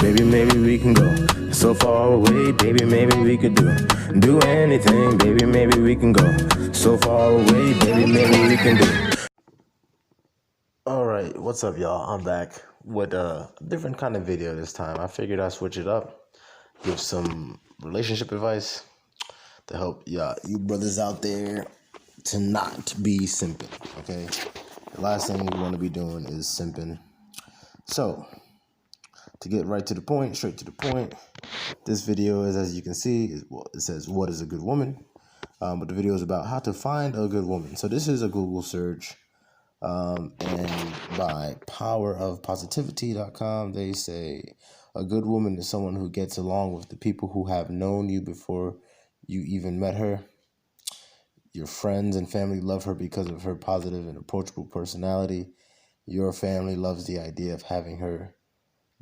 Baby, maybe we can go so far away. Baby, maybe we could do anything. Baby, maybe we can go so far away. Baby, maybe we can do. All right, what's up, y'all? I'm back with a different kind of video this time. I figured I'd switch it up, give some relationship advice to help you brothers out there to not be simping, okay? The last thing we want to be doing is simping. So, to get right to the point, straight to the point, this video is, as you can see, it says, what is a good woman? But the video is about how to find a good woman. So this is a Google search. And by powerofpositivity.com, they say a good woman is someone who gets along with the people who have known you before you even met her. Your friends and family love her because of her positive and approachable personality. Your family loves the idea of having her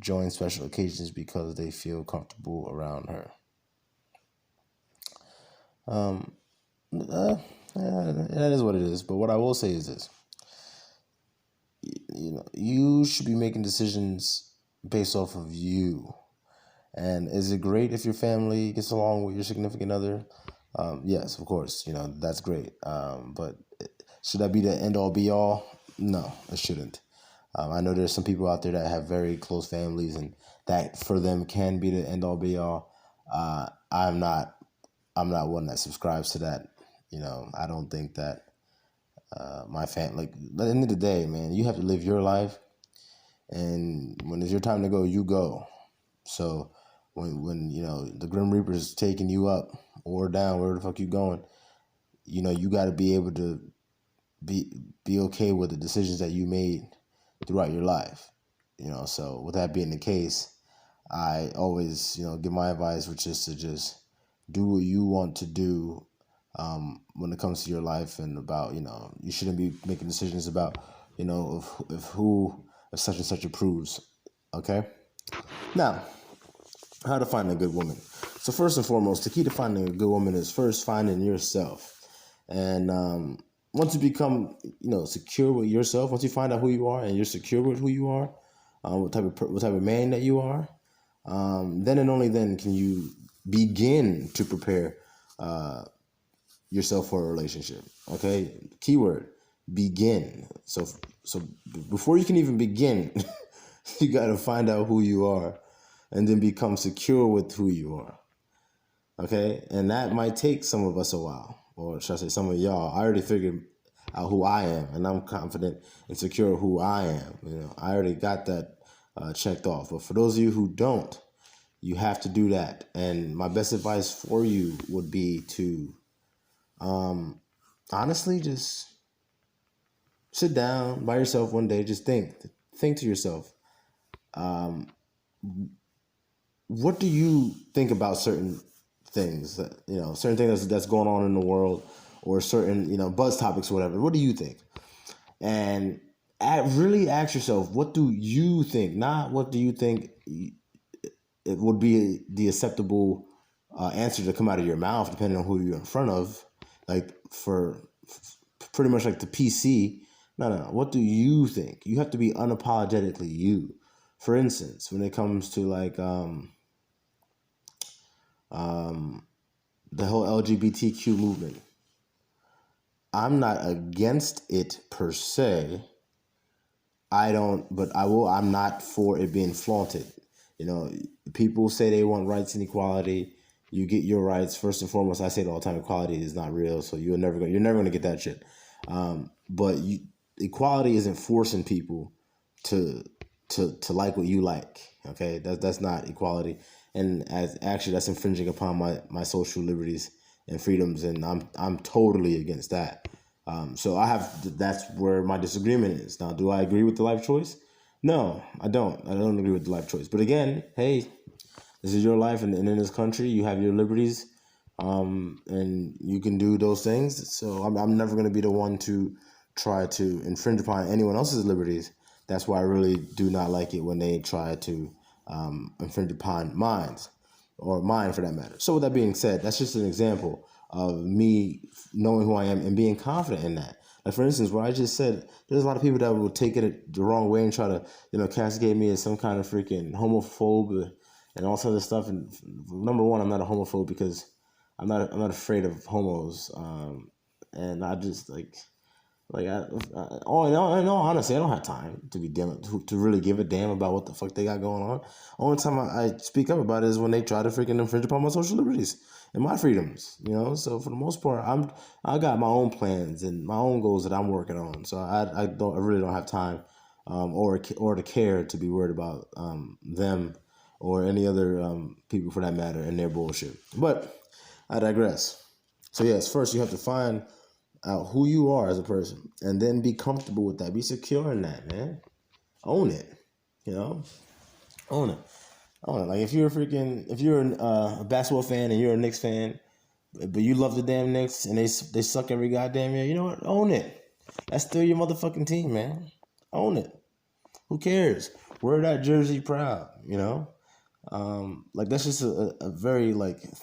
join special occasions because they feel comfortable around her. That is what it is. But what I will say is this. You should be making decisions based off of you. And is it great if your family gets along with your significant other? Yes, of course, that's great. But should that be the end all be all? No, it shouldn't. I know there's some people out there that have very close families and that for them can be the end all be all. I'm not one that subscribes to that. I don't think that my family, at the end of the day, man, you have to live your life, and when it's your time to go, you go. So when the Grim Reaper is taking you up or down, where the fuck you going, you got to be able to be okay with the decisions that you made throughout your life. So with that being the case, I always give my advice, which is to just do what you want to do. When it comes to your life and about, you shouldn't be making decisions about, if such and such approves. Okay. Now, how to find a good woman. So first and foremost, the key to finding a good woman is first finding yourself. And once you become, secure with yourself, once you find out who you are and you're secure with who you are, what type of man that you are, then and only then can you begin to prepare yourself for a relationship. Okay, keyword, begin. So before you can even begin, you got to find out who you are and then become secure with who you are. Okay, and that might take some of us a while, or should I say some of y'all. I already figured out who I am, and I'm confident and secure who I am. I already got that checked off. But for those of you who don't, you have to do that. And my best advice for you would be to honestly just sit down by yourself one day. Just think to yourself, what do you think about certain things, certain things that's going on in the world, or certain, buzz topics or whatever. What do you think? And really ask yourself, what do you think? Not what do you think it would be the acceptable answer to come out of your mouth, depending on who you're in front of. Like for pretty much like the PC. No. What do you think? You have to be unapologetically you. For instance, when it comes to like the whole LGBTQ movement, I'm not against it per se. I'm not for it being flaunted. People say they want rights and equality. You get your rights. First and foremost, I say it all the time, equality is not real, so you're never going to get that shit. But equality isn't forcing people to like what you like. Okay, that's not equality, and that's infringing upon my social liberties and freedoms, and I'm totally against that. So that's where my disagreement is. Now, do I agree with the life choice? No, I don't. I don't agree with the life choice. But again, hey, this is your life, and in this country, you have your liberties, and you can do those things. So I'm never going to be the one to try to infringe upon anyone else's liberties. That's why I really do not like it when they try to infringe upon mine, or mine for that matter. So with that being said, that's just an example of me knowing who I am and being confident in that. Like, for instance, what I just said, there's a lot of people that will take it the wrong way and try to, castigate me as some kind of freaking homophobe and all sorts of stuff. And number one, I'm not a homophobe because I'm not afraid of homos. And I just in all honesty, I don't have time to be to really give a damn about what the fuck they got going on. Only time I speak up about it is when they try to freaking infringe upon my social liberties and my freedoms. So for the most part, I got my own plans and my own goals that I'm working on. So I really don't have time, or the care to be worried about them or any other people for that matter and their bullshit. But I digress. So yes, first you have to find out who you are as a person, and then be comfortable with that. Be secure in that, man. Own it, own it. Like if you're a basketball fan and you're a Knicks fan, but you love the damn Knicks and they suck every goddamn year, you know what? Own it. That's still your motherfucking team, man. Own it. Who cares? Wear that jersey proud, Like that's just a very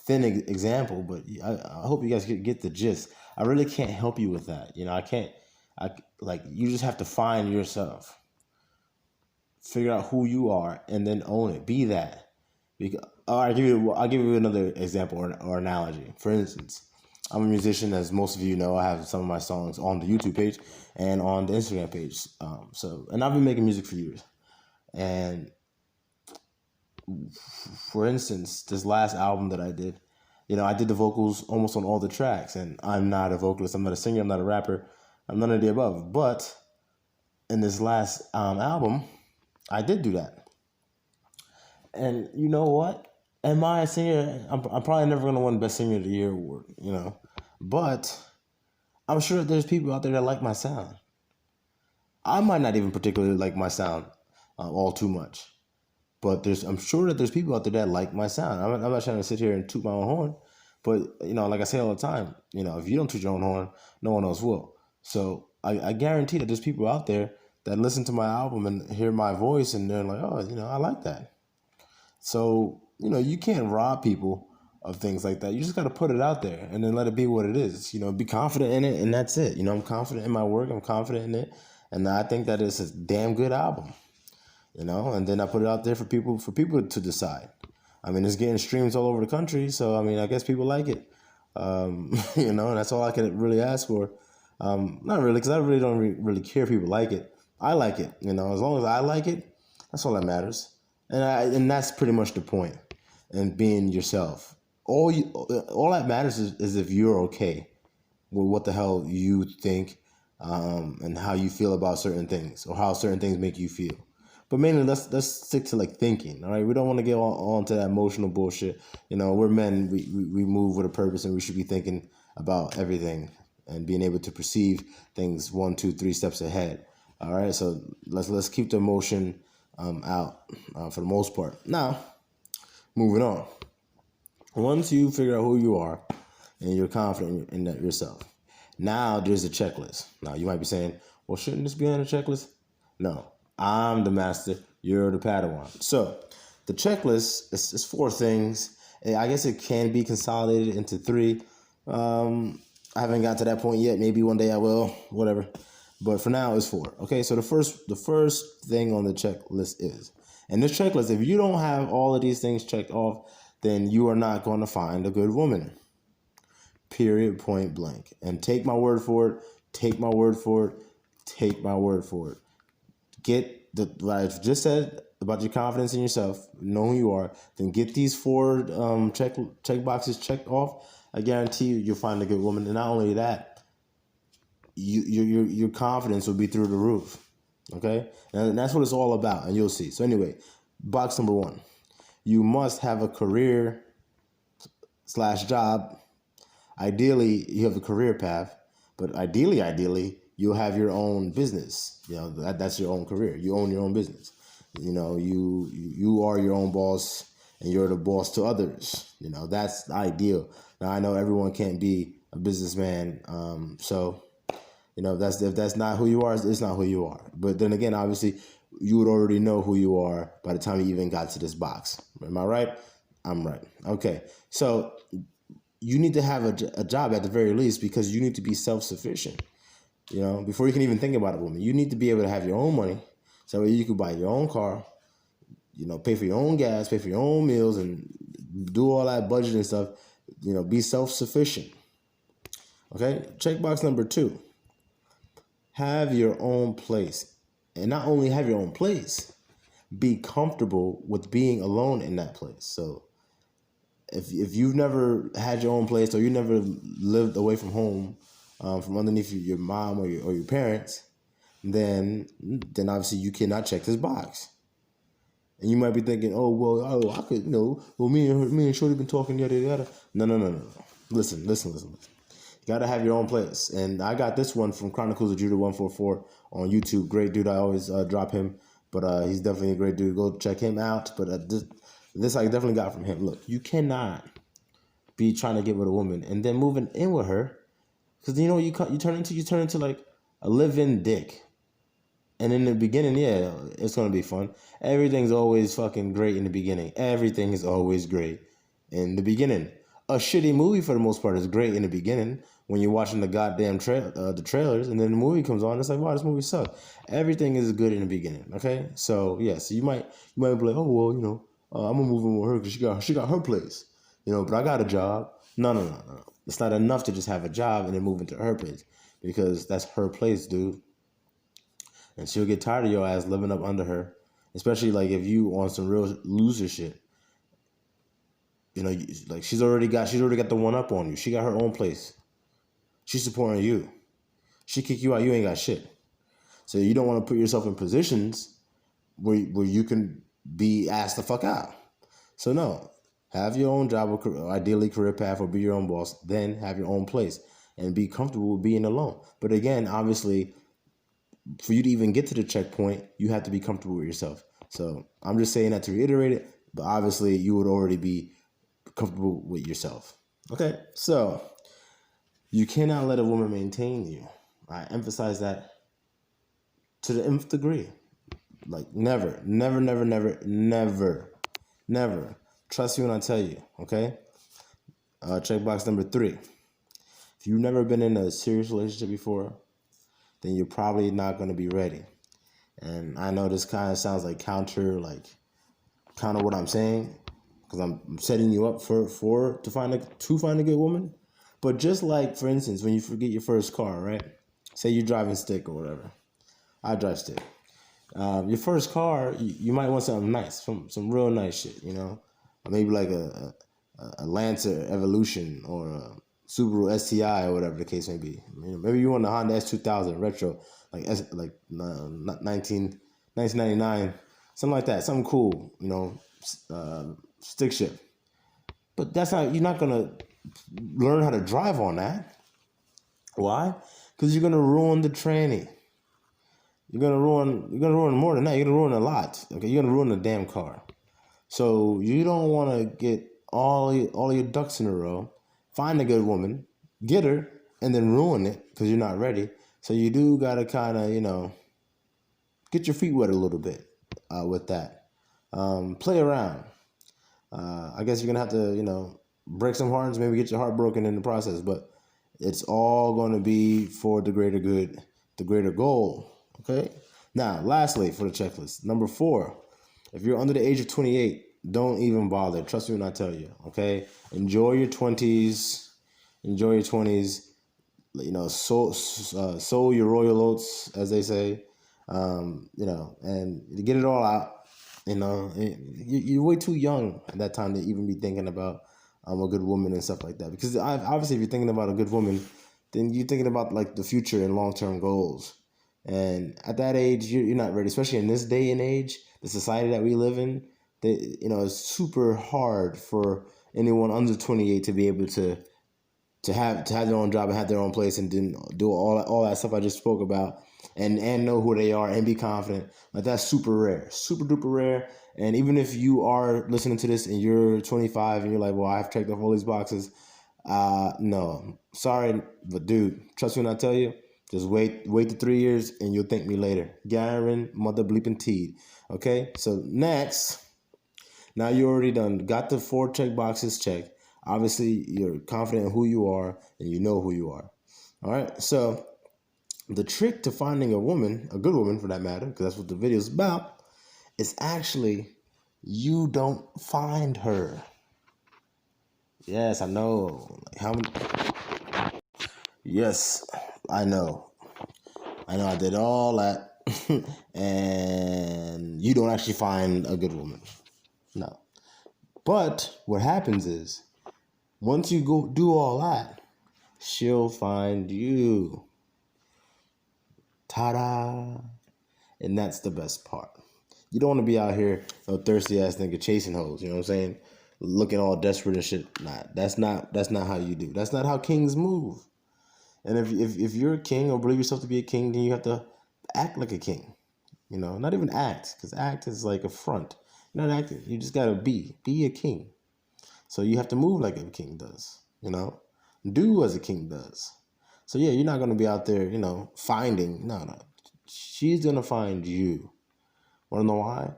thin example, but I hope you guys get the gist. I really can't help you with that. You just have to find yourself, figure out who you are, and then own it. Be that. I'll give you another example or analogy. For instance, I'm a musician, as most of you know. I have some of my songs on the YouTube page and on the Instagram page. And I've been making music for years. And for instance, this last album that I did, I did the vocals almost on all the tracks, and I'm not a vocalist, I'm not a singer, I'm not a rapper, I'm none of the above. But in this last album, I did do that. And you know what? Am I a singer? I'm probably never going to win Best Singer of the Year award, But I'm sure that there's people out there that like my sound. I might not even particularly like my sound all too much. But I'm sure that there's people out there that like my sound. I'm not trying to sit here and toot my own horn. But, like I say all the time, if you don't toot your own horn, no one else will. So I guarantee that there's people out there that listen to my album and hear my voice and they're like, oh, I like that. So, you can't rob people of things like that. You just got to put it out there and then let it be what it is. Be confident in it, and that's it. I'm confident in my work. I'm confident in it. And I think that it's a damn good album. And then I put it out there for people to decide. It's getting streams all over the country, so I guess people like it. And that's all I can really ask for. Not really, because I really don't really care if people like it. I like it, as long as I like it, that's all that matters. And that's pretty much the point. And being yourself. All that matters is if you're okay with what the hell you think, and how you feel about certain things, or how certain things make you feel. But mainly, let's stick to thinking. All right, we don't want to get on to that emotional bullshit. We're men. We move with a purpose, and we should be thinking about everything and being able to perceive things 1, 2, 3 steps ahead. All right, so let's keep the emotion out for the most part. Now, moving on. Once you figure out who you are and you're confident in that yourself, now there's a checklist. Now you might be saying, well, shouldn't this be on a checklist? No. I'm the master, you're the Padawan. So the checklist is 4 things. I guess it can be consolidated into 3. I haven't got to that point yet. Maybe one day I will, whatever. But for now, it's 4. Okay, so the first thing on the checklist is, and this checklist, if you don't have all of these things checked off, then you are not going to find a good woman. Period, point blank. And take my word for it. Take my word for it. Take my word for it. Get what I've just said about your confidence in yourself, know who you are, then get these 4 check boxes checked off. I guarantee you'll find a good woman. And not only that, your confidence will be through the roof. Okay? And that's what it's all about, and you'll see. So anyway, box number 1. You must have a career / job. Ideally, you have a career path, but ideally, you'll have your own business. That's your own career. You own your own business. You are your own boss, and you're the boss to others. That's ideal. Now, I know everyone can't be a businessman. If that's not who you are, it's not who you are. But then again, obviously, you would already know who you are by the time you even got to this box. Am I right? I'm right. Okay. So you need to have a job at the very least, because you need to be self-sufficient. before you can even think about a woman. You need to be able to have your own money, so you can buy your own car, pay for your own gas, pay for your own meals, and do all that budget and stuff. Be self-sufficient. Okay, checkbox number 2. Have your own place. And not only have your own place, be comfortable with being alone in that place. So if you've never had your own place, or you never lived away from home, from underneath your mom or your parents, then obviously you cannot check this box. And you might be thinking, I could, well, me and Shorty been talking, yada yada. No. Listen. You gotta have your own place. And I got this one from Chronicles of Judah 144 on YouTube. Great dude. I always drop him, but he's definitely a great dude. Go check him out. But this I definitely got from him. Look, you cannot be trying to get with a woman and then moving in with her, because you turn into like a live-in dick. And in the beginning, yeah, it's gonna be fun. Everything's always fucking great in the beginning. Everything is always great in the beginning. A shitty movie for the most part is great in the beginning when you're watching the goddamn the trailers, and then the movie comes on. It's like, wow, this movie sucks. Everything is good in the beginning. Okay, so yeah, so you might be like, oh well, I'm gonna move in with her because she got her place, but I got a job. No. It's not enough to just have a job and then move into her place, because that's her place, dude. And she'll get tired of your ass living up under her, especially like if you on some real loser shit. Like she's already got the one up on you. She got her own place. She's supporting you. She kick you out, you ain't got shit. So you don't want to put yourself in positions where you can be asked the fuck out. So no, have your own job, or ideally career path, or be your own boss. Then have your own place and be comfortable with being alone. But again, obviously, for you to even get to the checkpoint, you have to be comfortable with yourself. So I'm just saying that to reiterate it, but obviously you would already be comfortable with yourself. Okay, so you cannot let a woman maintain you. I emphasize that to the nth degree. Like never. Trust me when I tell you, okay? Checkbox number 3. If you've never been in a serious relationship before, then you're probably not going to be ready. And I know this kind of sounds like counter what I'm saying, because I'm setting you up to find a good woman. But just like, for instance, when you forget your first car, right? Say you're driving stick or whatever. I drive stick. Your first car, you might want something nice, some real nice shit, maybe like a Lancer Evolution or a Subaru STI or whatever the case may be. Maybe you want a Honda S2000 retro, like 1999, something like that, something cool, stick shift. But you're not gonna learn how to drive on that. Why? Because you're gonna ruin the tranny. You're gonna ruin more than that. You're gonna ruin a lot. Okay, you're gonna ruin the damn car. So you don't want to get all your ducks in a row. Find a good woman, get her, and then ruin it because you're not ready. So you do gotta kind of get your feet wet a little bit with that. Play around. I guess you're gonna have to break some hearts, maybe get your heart broken in the process, but it's all going to be for the greater good, the greater goal. Okay. Now, lastly, for the checklist, number 4, if you're under the age of 28, don't even bother. Trust me when I tell you. Okay. Enjoy your 20s. Enjoy your 20s. Sow your royal oats, as they say. And get it all out. You're way too young at that time to even be thinking about a good woman and stuff like that. Because obviously, if you're thinking about a good woman, then you're thinking about like the future and long-term goals. And at that age, you're not ready, especially in this day and age, the society that we live in. It's super hard for anyone under 28 to be able to have their own job and have their own place and then do all that stuff I just spoke about and know who they are and be confident. Like that's super rare, super duper rare. And even if you are listening to this and you're 25 and you're like, well, I've checked off all these boxes. No, sorry, but dude, trust me when I tell you, just wait the 3 years and you'll thank me later. Garen mother bleeping teed. Okay, so next, now you already got the 4 check boxes checked. Obviously, you're confident in who you are and you know who you are. All right, so The trick to finding a woman, a good woman for that matter, because that's what the video is about, is actually you don't find her. Yes, I know. Like how many? Yes, I know. I did all that, and you don't actually find a good woman. No. But what happens is, once you go do all that, she'll find you. Ta-da! And that's the best part. You don't want to be out here a thirsty ass nigga chasing hoes. You know what I'm saying? Looking all desperate and shit. Nah, that's not how you do. That's not how kings move. And if you're a king or believe yourself to be a king, then you have to act like a king. You know, not even act, because act is like a front. You're not acting. You just gotta be a king. So you have to move like a king does. You know, do as a king does. So yeah, you're not gonna be out there, finding. No. She's gonna find you. Wanna know why?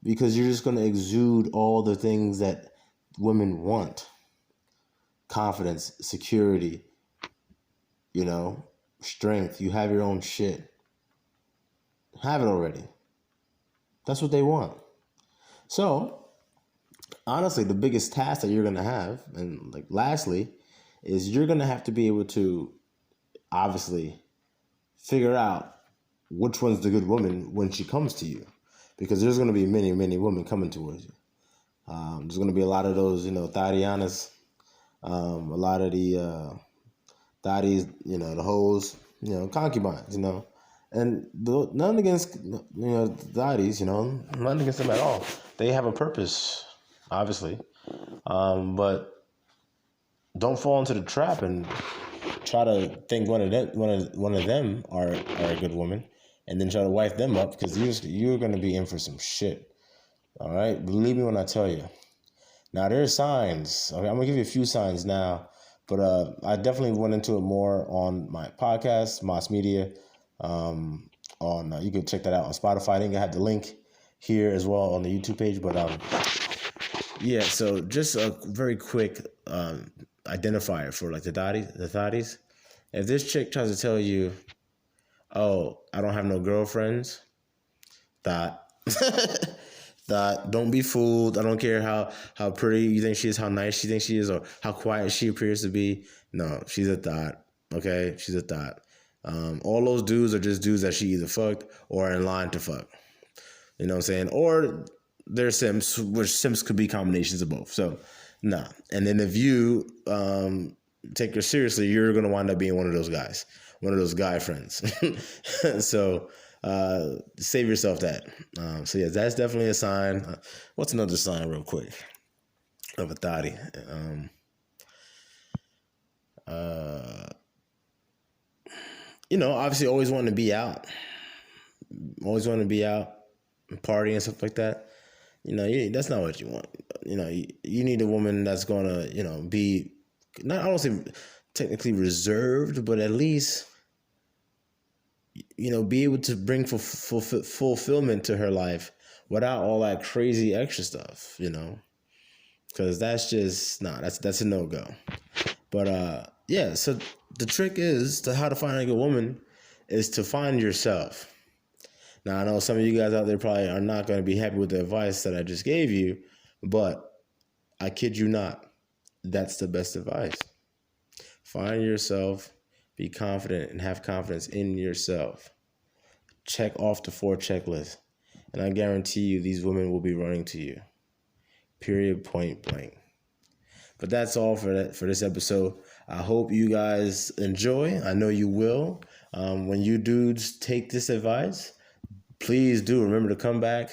Because you're just gonna exude all the things that women want: confidence, security, strength. You have your own shit. Have it already. That's what they want. So, honestly, the biggest task that you're going to have, and like lastly, is you're going to have to be able to obviously figure out which one's the good woman when she comes to you. Because there's going to be many, many women coming towards you. There's going to be a lot of those, Thadianas, a lot of the thotties, the hoes, concubines, And none against, thotties, none against them at all. They have a purpose, obviously. But don't fall into the trap and try to think one of them are a good woman, and then try to wife them up, because you're going to be in for some shit. All right, believe me when I tell you. Now there's signs. Okay, I'm gonna give you a few signs now, but I definitely went into it more on my podcast, Moss Media. You can check that out on Spotify. I think I have the link here as well on the YouTube page. But yeah. So just a very quick identifier for like the thotties. If this chick tries to tell you, "Oh, I don't have no girlfriends," thought. That don't be fooled. I don't care how pretty you think she is, how nice she thinks she is, or how quiet she appears to be. No, she's a thought. Okay, she's a thought. All those dudes are just dudes that she either fucked or are in line to fuck. You know what I'm saying? Or they're simps, which simps could be combinations of both. So, nah. And then if you take her seriously, you're gonna wind up being one of those guys, one of those guy friends. So. Save yourself that. So yeah, that's definitely a sign. What's another sign, real quick, of a thotty? Obviously, always wanting to be out, party and stuff like that. That's not what you want. You need a woman that's gonna, be not, I don't say technically reserved, but at least, be able to bring fulfillment to her life without all that crazy extra stuff, because that's just, that's a no-go. But yeah, so the trick is to how to find a good woman is to find yourself. Now, I know some of you guys out there probably are not going to be happy with the advice that I just gave you, but I kid you not, that's the best advice. Find yourself, be confident, and have confidence in yourself. Check off the 4 checklists, and I guarantee you these women will be running to you. Period, point blank. But that's all for this episode. I hope you guys enjoy. I know you will. When you dudes take this advice, please do remember to come back,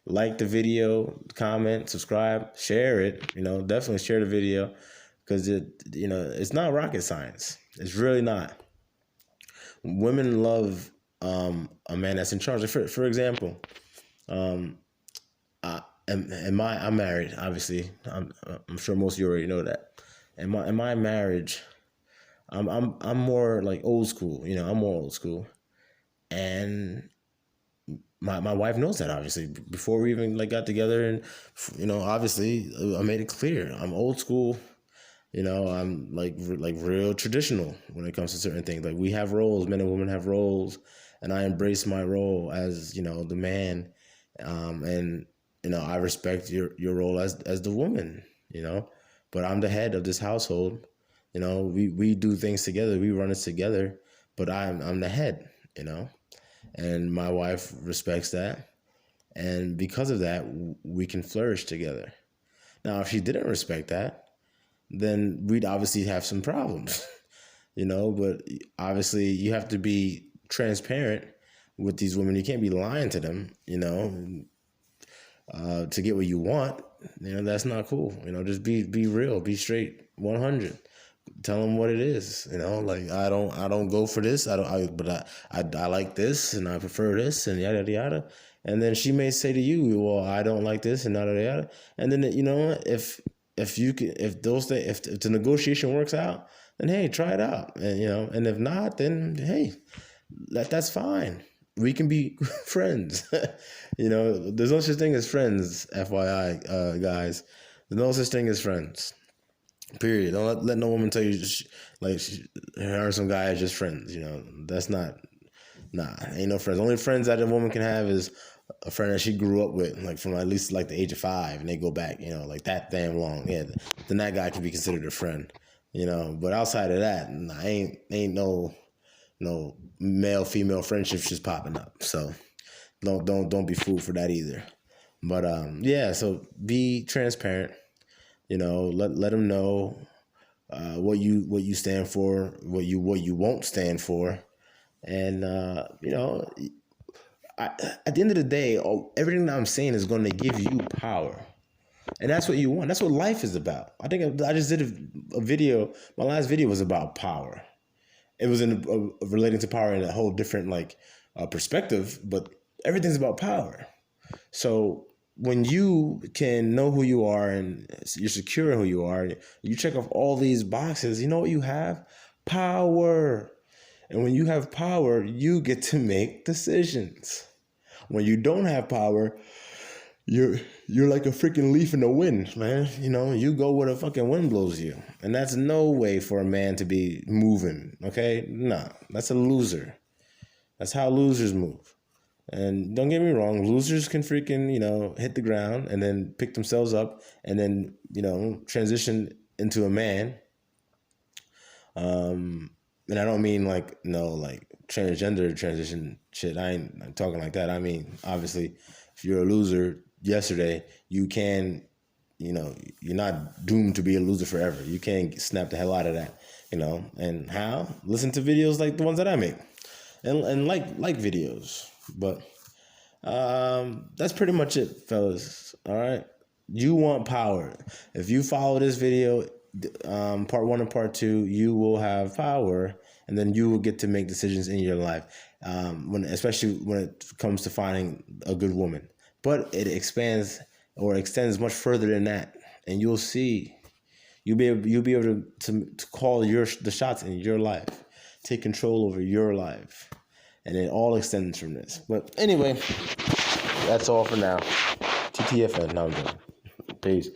like the video, comment, subscribe, share it. Definitely share the video, because it's not rocket science. It's really not. Women love a man that's in charge. For example, I'm married. Obviously, I'm sure most of you already know that. In my marriage, I'm more like old school. I'm more old school, and my wife knows that. Obviously, before we even got together, and obviously I made it clear I'm old school. I'm like real traditional when it comes to certain things. Like, we have roles, men and women have roles, and I embrace my role as, the man. And I respect your role as the woman, but I'm the head of this household. We do things together, we run it together, but I'm the head, and my wife respects that. And because of that, we can flourish together. Now, if she didn't respect that, then we'd obviously have some problems, but obviously you have to be transparent with these women. You can't be lying to them, to get what you want. That's not cool. Just be real, be straight, 100. Tell them what it is. Like, I don't go for this. I like this and I prefer this and yada yada yada. And then she may say to you, well, I don't like this and yada yada. And then what, if you can, if those things, if the negotiation works out, then hey, try it out. And and if not, then hey, that's fine. We can be friends. There's no such thing as friends, FYI, guys. There's no such thing as friends. Period. Don't let no woman tell you her and some guy are just friends. That's not. Nah, ain't no friends. Only friends that a woman can have is a friend that she grew up with, like from at least like the age of 5, and they go back, like that damn long. Yeah, then that guy can be considered a friend. But outside of that, nah, ain't no male female friendships just popping up. So don't be fooled for that either. But yeah, so be transparent. Let them know what you stand for, what you won't stand for, and at the end of the day, everything that I'm saying is going to give you power, and that's what you want. That's what life is about. I think I just did a video. My last video was about power. It was relating to power in a whole different perspective, but everything's about power. So when you can know who you are and you're secure in who you are, you check off all these boxes, you know what you have? Power. And when you have power, you get to make decisions. When you don't have power, you're like a freaking leaf in the wind, man. You go where the fucking wind blows you. And that's no way for a man to be moving, okay? Nah, that's a loser. That's how losers move. And don't get me wrong, losers can freaking, hit the ground and then pick themselves up and then, transition into a man. And I don't mean transgender transition shit. I'm talking like that. I mean, obviously, if you're a loser yesterday, you can, you're not doomed to be a loser forever. You can snap the hell out of that, And how? Listen to videos like the ones that I make, and like videos. But that's pretty much it, fellas. All right, you want power. If you follow this video, part 1 and part 2, you will have power, and then you will get to make decisions in your life. Especially when it comes to finding a good woman, but it expands or extends much further than that, and you'll see. You'll be able to call the shots in your life, take control over your life, and it all extends from this. But anyway, that's all for now. TTFN. Now I'm done. Peace.